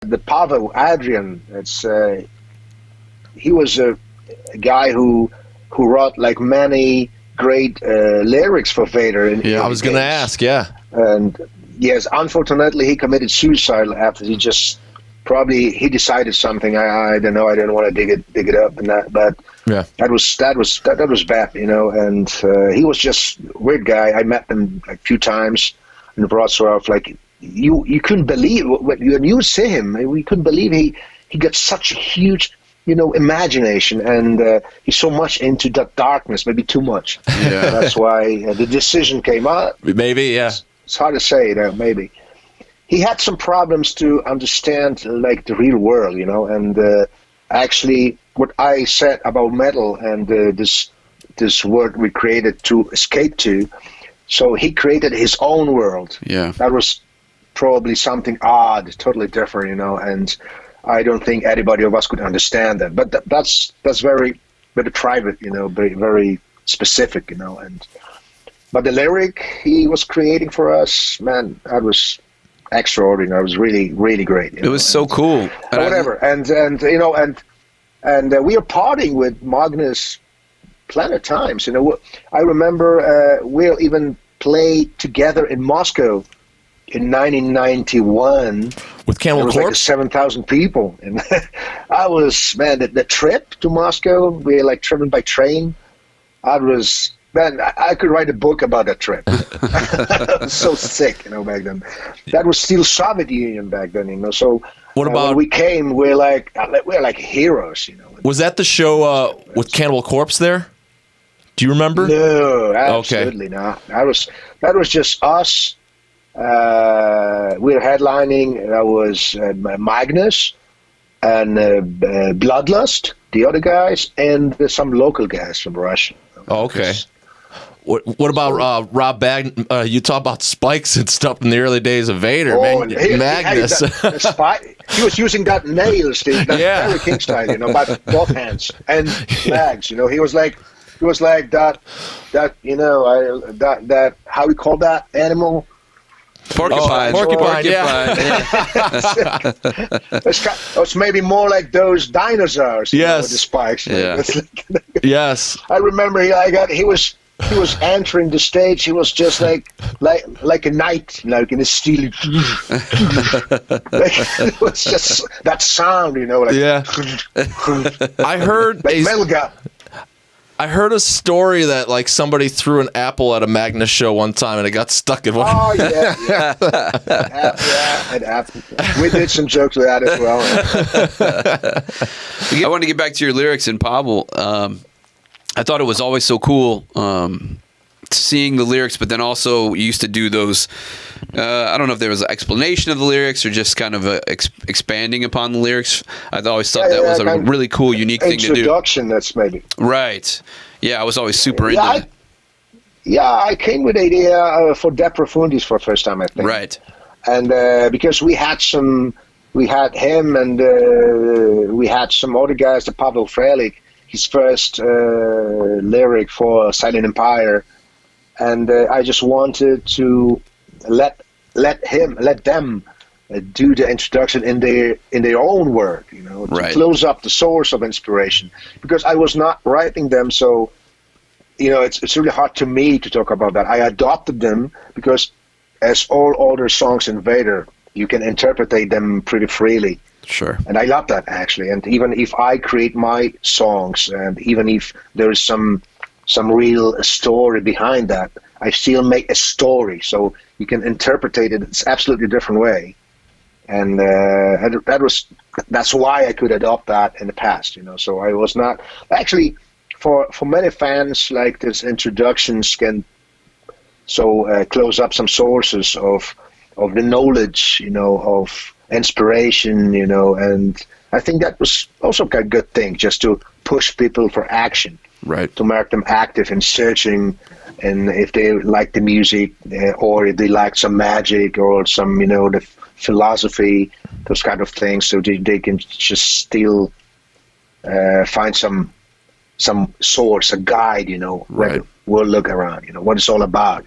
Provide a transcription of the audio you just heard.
the Pavel Adrian. He was a guy who wrote like many great lyrics for Vader. I was going to ask. Yeah, and yes, unfortunately, he committed suicide after he decided something. I don't know. I don't want to dig it up and that, but yeah, that was bad, And he was just a weird guy. I met him like a few times in Wrocław. Like you couldn't believe when you see him. We couldn't believe he got such a huge, imagination, and he's so much into that darkness, maybe too much. Yeah, that's why the decision came out. Maybe, yeah. It's hard to say, maybe. He had some problems to understand, like, the real world, and actually what I said about metal and this word we created to escape to, so he created his own world. Yeah. That was probably something odd, totally different, and I don't think anybody of us could understand that. But that's very, very private, very, very specific, but the lyric he was creating for us, man, that was extraordinary. It was really, really great. It was so cool. Whatever, and we are partying with Magnus plenty of times. I remember we'll even play together in Moscow in 1991 with Cannibal Corpse. Like 7,000 people, and I was, man, the trip to Moscow. We like traveling by train. Man, I could write a book about that trip. I was so sick, back then. That was still Soviet Union back then, So what about when we came? We're like heroes, Was that the show with Cannibal Corpse there? Do you remember? No, absolutely not. That was just us. We were headlining. That was Magnus and Bloodlust, the other guys, and some local guys from Russia. Oh, okay. What about Rob Bag? You talk about spikes and stuff in the early days of Vader, man. Magnus. He was using that nails, that Barry King style, by both hands and legs. He was like that. That how we call that animal? Porcupine. Porcupine. It's maybe more like those dinosaurs. Yes. With the spikes. Yeah. Yes. I remember he was entering the stage. He was just like a knight, like in a steel. It was just that sound, like. Yeah. I heard like metal guy. I heard a story that like somebody threw an apple at a Magnus show one time and it got stuck in one. Oh yeah. An apple. We did some jokes with that as well. I want to get back to your lyrics and Pavel. I thought it was always so cool seeing the lyrics, but then also you used to do those. I don't know if there was an explanation of the lyrics or just kind of expanding upon the lyrics. I always thought that was a really cool, unique thing to do. Introduction, that's maybe. Right. Yeah, I was always super into it. I came with the idea for De Profundis for the first time, I think. Right. And because we had him and we had some other guys, the Pavel Frelik, his first lyric for Silent Empire. And I just wanted to let them do the introduction in their own word, to close up the source of inspiration. Because I was not writing them, so it's really hard to me to talk about that. I adopted them because, as all other songs in Vader, you can interpret them pretty freely. Sure. And I love that, actually. And even if I create my songs, and even if there is some real story behind that, I still make a story, so you can interpret it in an absolutely different way. And that's why I could adopt that in the past, So I was not actually for many fans, like, this introductions can close up some sources of the knowledge, of inspiration, and I think that was also a good thing, just to push people for action. Right. To make them active in searching, and if they like the music, or if they like some magic or some, the philosophy, those kind of things, so they can just still find some source, a guide, where we'll look around, what it's all about,